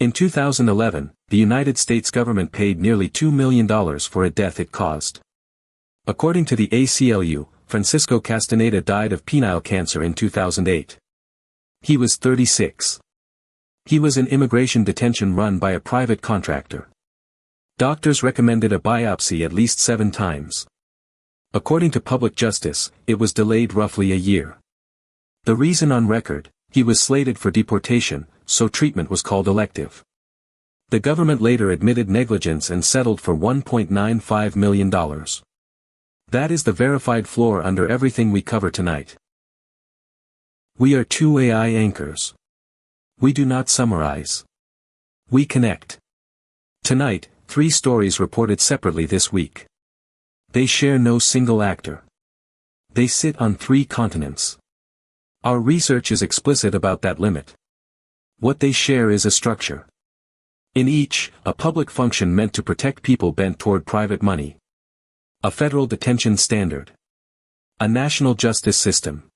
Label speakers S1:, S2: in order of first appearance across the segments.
S1: In 2011, the United States government paid nearly $2 million for a death it caused. According to the ACLU, Francisco Castañeda died of penile cancer in 2008. He was 36. He was in immigration detention run by a private contractor. Doctors recommended a biopsy at least 7 times. According to Public Justice, it was delayed roughly a year. The reason on record: he was slated for deportation, so treatment was called elective. The government later admitted negligence and settled for $1.95 million. That is the verified floor under everything we cover tonight. We are 2 AI anchors. We do not summarize. We connect. Tonight, 3 stories reported separately this week. They share no single actor. They sit on 3 continents. Our research is explicit about that limit. What they share is a structure. In each, a public function meant to protect people bent toward private money. A federal detention standard. A national justice system.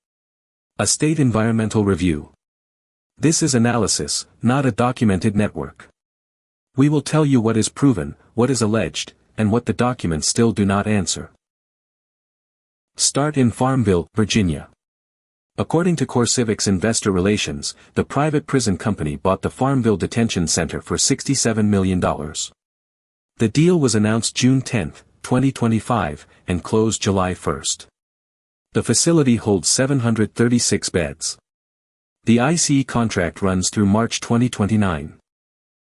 S1: A state environmental review. This is analysis, not a documented network. We will tell you what is proven, what is alleged, and what the documents still do not answer. Start in Farmville, Virginia. According to CoreCivic's investor relations, the private prison company bought the Farmville Detention Center for $67 million. The deal was announced June 10, 2025, and closed July 1. The facility holds 736 beds. The ICE contract runs through March 2029.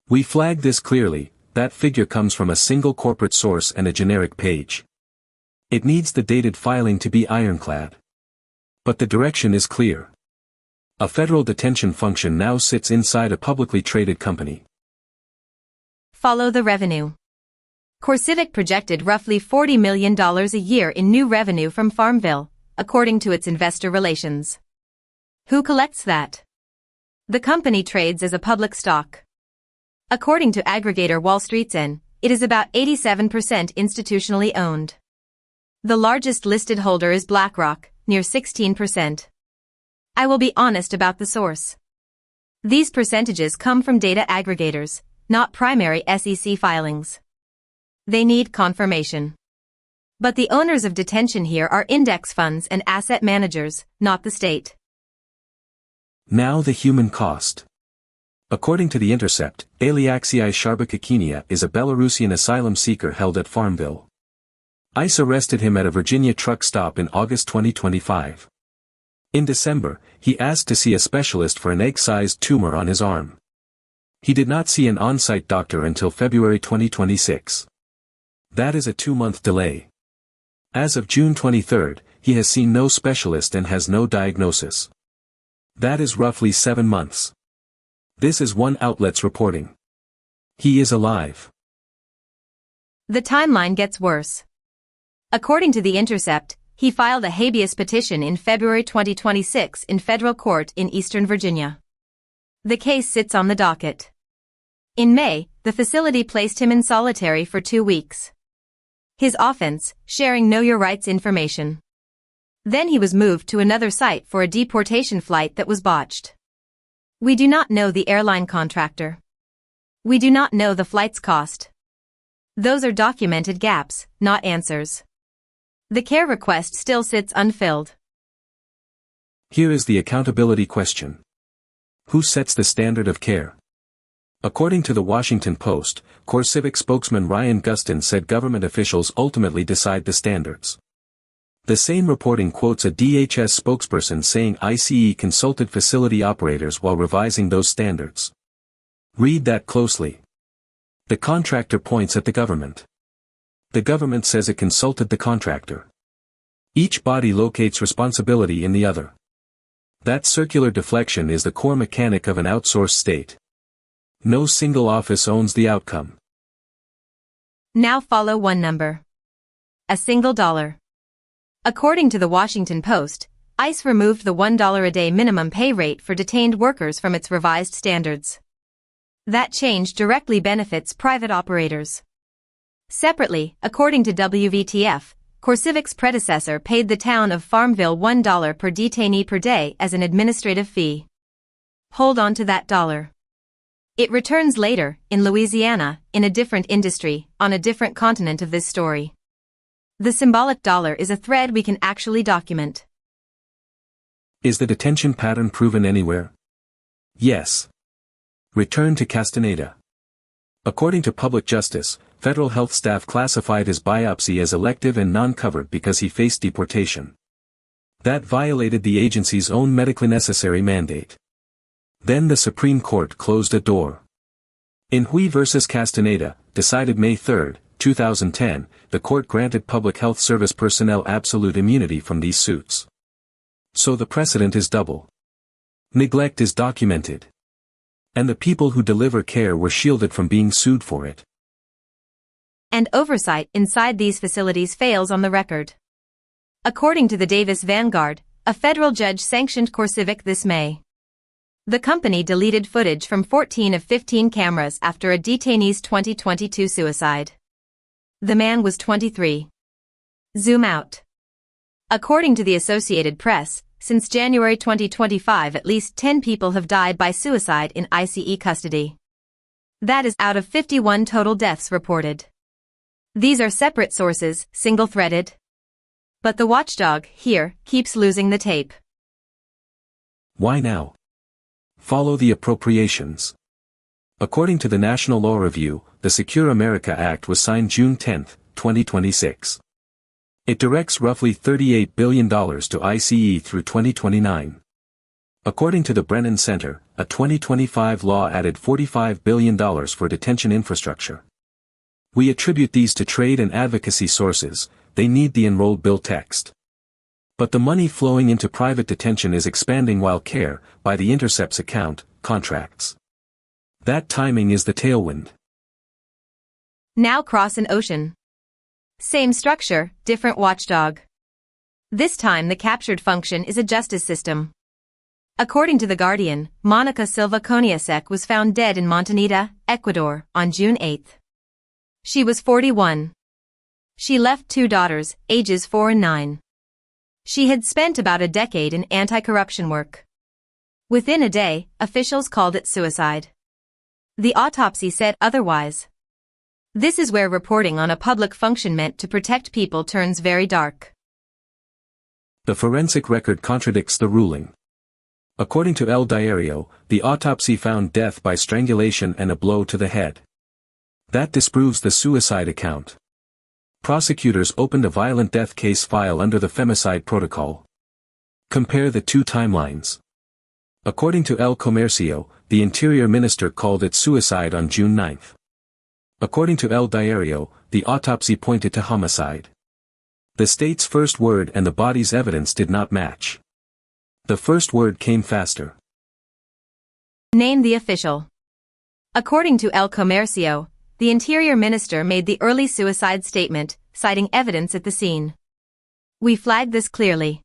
S1: We flag this clearly: that figure comes from a single corporate source and a generic page. It needs the dated filing to be ironclad. But the direction is clear. A federal detention function now sits inside a publicly traded company.
S2: Follow the revenue. CoreCivic projected roughly $40 million a year in new revenue from Farmville, according to its investor relations. Who collects that? The company trades as a public stock. According to aggregator Wall Street's N, it is about 87% institutionally owned. The largest listed holder is BlackRock, near 16%. I will be honest about the source. These percentages come from data aggregators, not primary SEC filings. They need confirmation. But the owners of detention here are index funds and asset managers, not the state.
S1: Now the human cost. According to The Intercept, Alexei Shcherbakakina is a Belarusian asylum-seeker held at Farmville. ICE arrested him at a Virginia truck stop in August 2025. In December, he asked to see a specialist for an egg-sized tumor on his arm. He did not see an on-site doctor until February 2026. That is a 2-month delay. As of June 23, he has seen no specialist and has no diagnosis. That is roughly 7 months. This is one outlet's reporting. He is alive.
S2: The timeline gets worse. According to The Intercept, he filed a habeas petition in February 2026 in federal court in Eastern Virginia. The case sits on the docket. In May, the facility placed him in solitary for 2 weeks. His offense: sharing Know Your Rights information. Then he was moved to another site for a deportation flight that was botched. We do not know the airline contractor. We do not know the flight's cost. Those are documented gaps, not answers. The care request still sits unfilled.
S1: Here is the accountability question. Who sets the standard of care? According to the Washington Post, CoreCivic spokesman Ryan Gustin said government officials ultimately decide the standards. The same reporting quotes a DHS spokesperson saying ICE consulted facility operators while revising those standards. Read that closely. The contractor points at the government. The government says it consulted the contractor. Each body locates responsibility in the other. That circular deflection is the core mechanic of an outsourced state. No single office owns the outcome.
S2: Now follow one number. A single dollar. According to the Washington Post, ICE removed the $1 a day minimum pay rate for detained workers from its revised standards. That change directly benefits private operators. Separately, according to WVTF, CoreCivic's predecessor paid the town of Farmville $1 per detainee per day as an administrative fee. Hold on to that dollar. It returns later, in Louisiana, in a different industry, on a different continent of this story. The symbolic dollar is a thread we can actually document.
S1: Is the detention pattern proven anywhere? Yes. Return to Castañeda. According to Public Justice, federal health staff classified his biopsy as elective and non-covered because he faced deportation. That violated the agency's own medically necessary mandate. Then the Supreme Court closed a door. In Hui v. Castañeda, decided May 3, 2010, the court granted public health service personnel absolute immunity from these suits. So the precedent is double. Neglect is documented. And the people who deliver care were shielded from being sued for it.
S2: And oversight inside these facilities fails on the record. According to the Davis Vanguard, a federal judge sanctioned CoreCivic this May. The company deleted footage from 14 of 15 cameras after a detainee's 2022 suicide. The man was 23. Zoom out. According to the Associated Press, since January 2025 at least 10 people have died by suicide in ICE custody. That is out of 51 total deaths reported. These are separate sources, single-threaded. But the watchdog, here, keeps losing the tape.
S1: Why now? Follow the appropriations. According to the National Law Review, the Secure America Act was signed June 10, 2026. It directs roughly $38 billion to ICE through 2029. According to the Brennan Center, a 2025 law added $45 billion for detention infrastructure. We attribute these to trade and advocacy sources. They need the enrolled bill text. But the money flowing into private detention is expanding while care, by the Intercept's account, contracts. That timing is the tailwind.
S2: Now cross an ocean. Same structure, different watchdog. This time the captured function is a justice system. According to The Guardian, Monica Silva Koniasek was found dead in Montañita, Ecuador, on June 8. She was 41. She left 2 daughters, ages 4 and 9. She had spent about a decade in anti-corruption work. Within a day, officials called it suicide. The autopsy said otherwise. This is where reporting on a public function meant to protect people turns very dark.
S1: The forensic record contradicts the ruling. According to El Diario, the autopsy found death by strangulation and a blow to the head. That disproves the suicide account. Prosecutors opened a violent death case file under the femicide protocol. Compare the two timelines. According to El Comercio, the Interior Minister called it suicide on June 9. According to El Diario, the autopsy pointed to homicide. The state's first word and the body's evidence did not match. The first word came faster.
S2: Name the official. According to El Comercio, the Interior Minister made the early suicide statement, citing evidence at the scene. We flagged this clearly.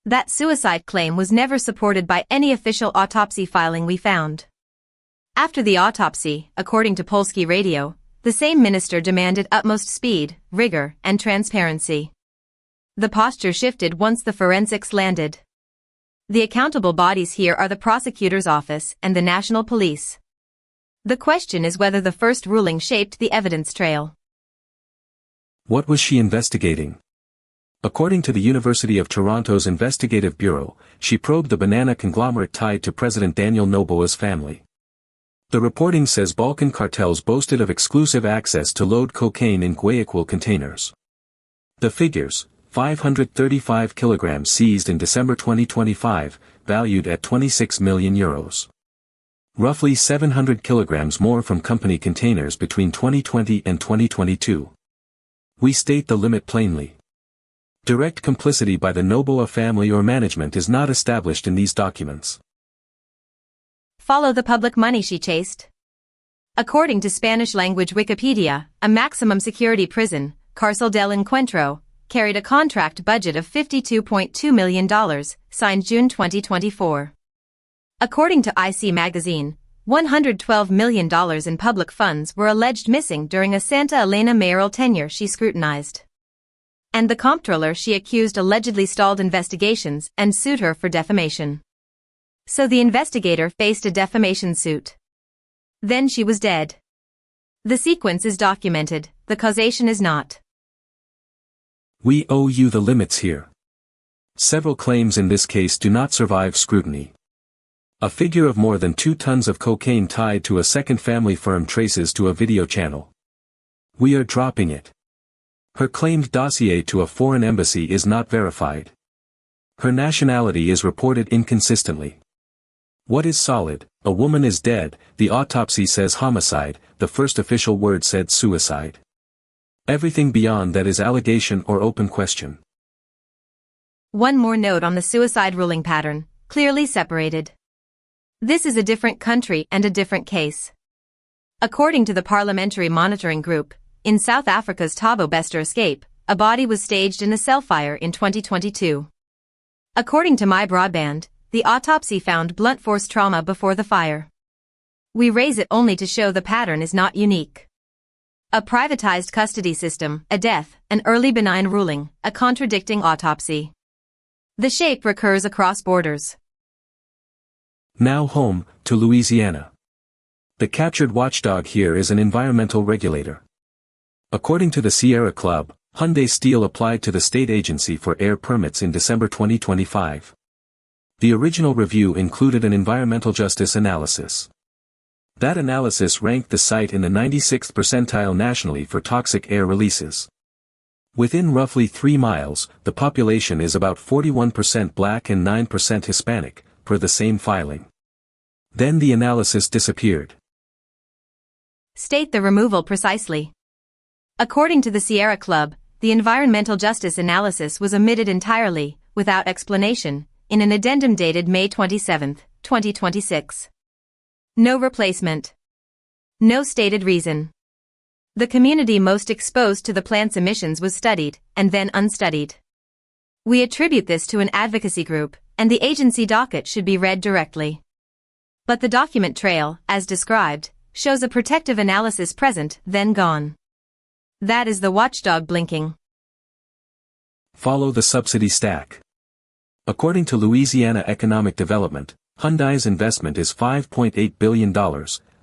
S2: That suicide claim was never supported by any official autopsy filing we found. After the autopsy, according to Polski Radio, the same minister demanded utmost speed, rigor, and transparency. The posture shifted once the forensics landed. The accountable bodies here are the prosecutor's office and the National Police. The question is whether the first ruling shaped the evidence trail.
S1: What was she investigating? According to the University of Toronto's Investigative Bureau, she probed the banana conglomerate tied to President Daniel Noboa's family. The reporting says Balkan cartels boasted of exclusive access to load cocaine in Guayaquil containers. The figures: 535 kilograms seized in December 2025, valued at €26 million. Roughly 700 kilograms more from company containers between 2020 and 2022. We state the limit plainly. Direct complicity by the Noboa family or management is not established in these documents.
S2: Follow the public money she chased. According to Spanish-language Wikipedia, a maximum security prison, Cárcel del Encuentro, carried a contract budget of $52.2 million, signed June 2024. According to IC Magazine, $112 million in public funds were alleged missing during a Santa Elena mayoral tenure she scrutinized. And the comptroller she accused allegedly stalled investigations and sued her for defamation. So the investigator faced a defamation suit. Then she was dead. The sequence is documented, the causation is not.
S1: We owe you the limits here. Several claims in this case do not survive scrutiny. A figure of more than 2 tons of cocaine tied to a second family firm traces to a video channel. We are dropping it. Her claimed dossier to a foreign embassy is not verified. Her nationality is reported inconsistently. What is solid? A woman is dead, the autopsy says homicide, the first official word said suicide. Everything beyond that is allegation or open question.
S2: One more note on the suicide ruling pattern, clearly separated. This is a different country and a different case. According to the Parliamentary Monitoring Group, in South Africa's Thabo Bester escape, a body was staged in a cell fire in 2022. According to My Broadband, the autopsy found blunt force trauma before the fire. We raise it only to show the pattern is not unique. A privatized custody system, a death, an early benign ruling, a contradicting autopsy. The shape recurs across borders.
S1: Now home, to Louisiana. The captured watchdog here is an environmental regulator. According to the Sierra Club, Hyundai Steel applied to the state agency for air permits in December 2025. The original review included an environmental justice analysis. That analysis ranked the site in the 96th percentile nationally for toxic air releases. Within roughly 3 miles, the population is about 41% black and 9% Hispanic, per the same filing. Then the analysis disappeared.
S2: State the removal precisely. According to the Sierra Club, the environmental justice analysis was omitted entirely, without explanation, in an addendum dated May 27, 2026. No replacement. No stated reason. The community most exposed to the plant's emissions was studied, and then unstudied. We attribute this to an advocacy group, and the agency docket should be read directly. But the document trail, as described, shows a protective analysis present, then gone. That is the watchdog blinking.
S1: Follow the subsidy stack. According to Louisiana Economic Development, Hyundai's investment is $5.8 billion,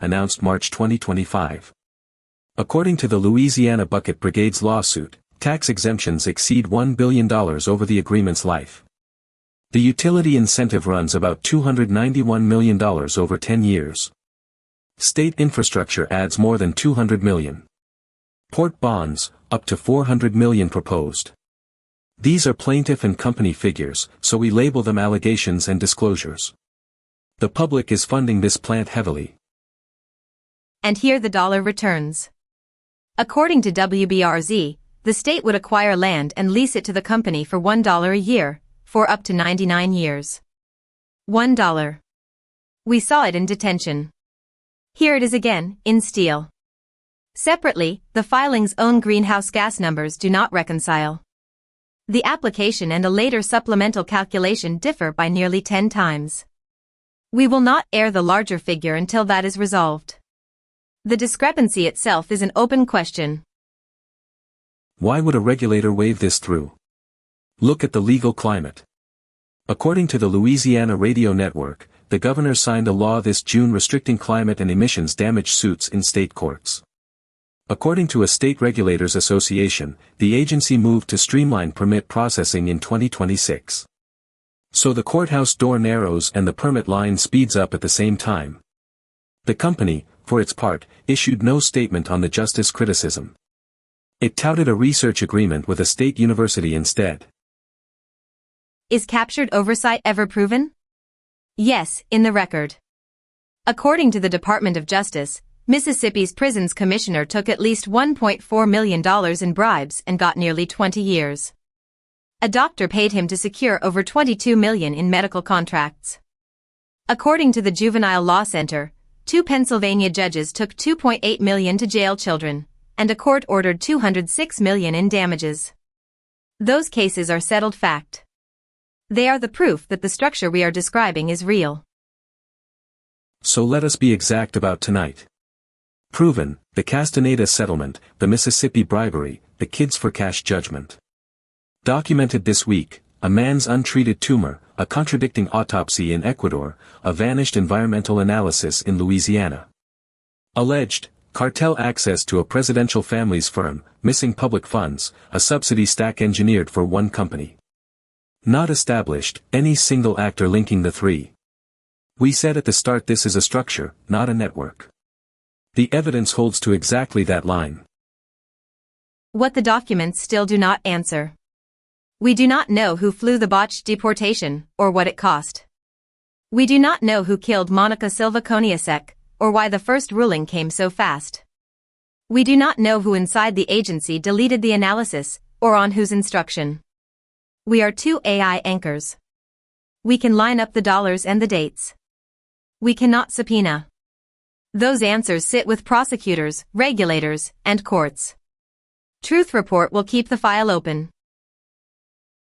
S1: announced March 2025. According to the Louisiana Bucket Brigade's lawsuit, tax exemptions exceed $1 billion over the agreement's life. The utility incentive runs about $291 million over 10 years. State infrastructure adds more than $200 million. Port bonds, up to $400 million proposed. These are plaintiff and company figures, so we label them allegations and disclosures. The public is funding this plant heavily.
S2: And here the dollar returns. According to WBRZ, the state would acquire land and lease it to the company for $1 a year, for up to 99 years. $1. We saw it in detention. Here it is again, in steel. Separately, the filing's own greenhouse gas numbers do not reconcile. The application and a later supplemental calculation differ by nearly 10 times. We will not air the larger figure until that is resolved. The discrepancy itself is an open question.
S1: Why would a regulator wave this through? Look at the legal climate. According to the Louisiana Radio Network, the governor signed a law this June restricting climate and emissions damage suits in state courts. According to a state regulators association, the agency moved to streamline permit processing in 2026. So the courthouse door narrows and the permit line speeds up at the same time. The company, for its part, issued no statement on the justice criticism. It touted a research agreement with a state university instead.
S2: Is captured oversight ever proven? Yes, in the record. According to the Department of Justice, Mississippi's prisons commissioner took at least $1.4 million in bribes and got nearly 20 years. A doctor paid him to secure over $22 million in medical contracts. According to the Juvenile Law Center, 2 Pennsylvania judges took $2.8 million to jail children, and a court ordered $206 million in damages. Those cases are settled fact. They are the proof that the structure we are describing is real.
S1: So let us be exact about tonight. Proven, the Castañeda settlement, the Mississippi bribery, the kids for cash judgment. Documented this week, a man's untreated tumor, a contradicting autopsy in Ecuador, a vanished environmental analysis in Louisiana. Alleged, cartel access to a presidential family's firm, missing public funds, a subsidy stack engineered for one company. Not established, any single actor linking the three. We said at the start this is a structure, not a network. The evidence holds to exactly that line.
S2: What the documents still do not answer. We do not know who flew the botched deportation, or what it cost. We do not know who killed Monica Silva Koniasek, or why the first ruling came so fast. We do not know who inside the agency deleted the analysis, or on whose instruction. We are two AI anchors. We can line up the dollars and the dates. We cannot subpoena. Those answers sit with prosecutors, regulators, and courts. Truth Report will keep the file open.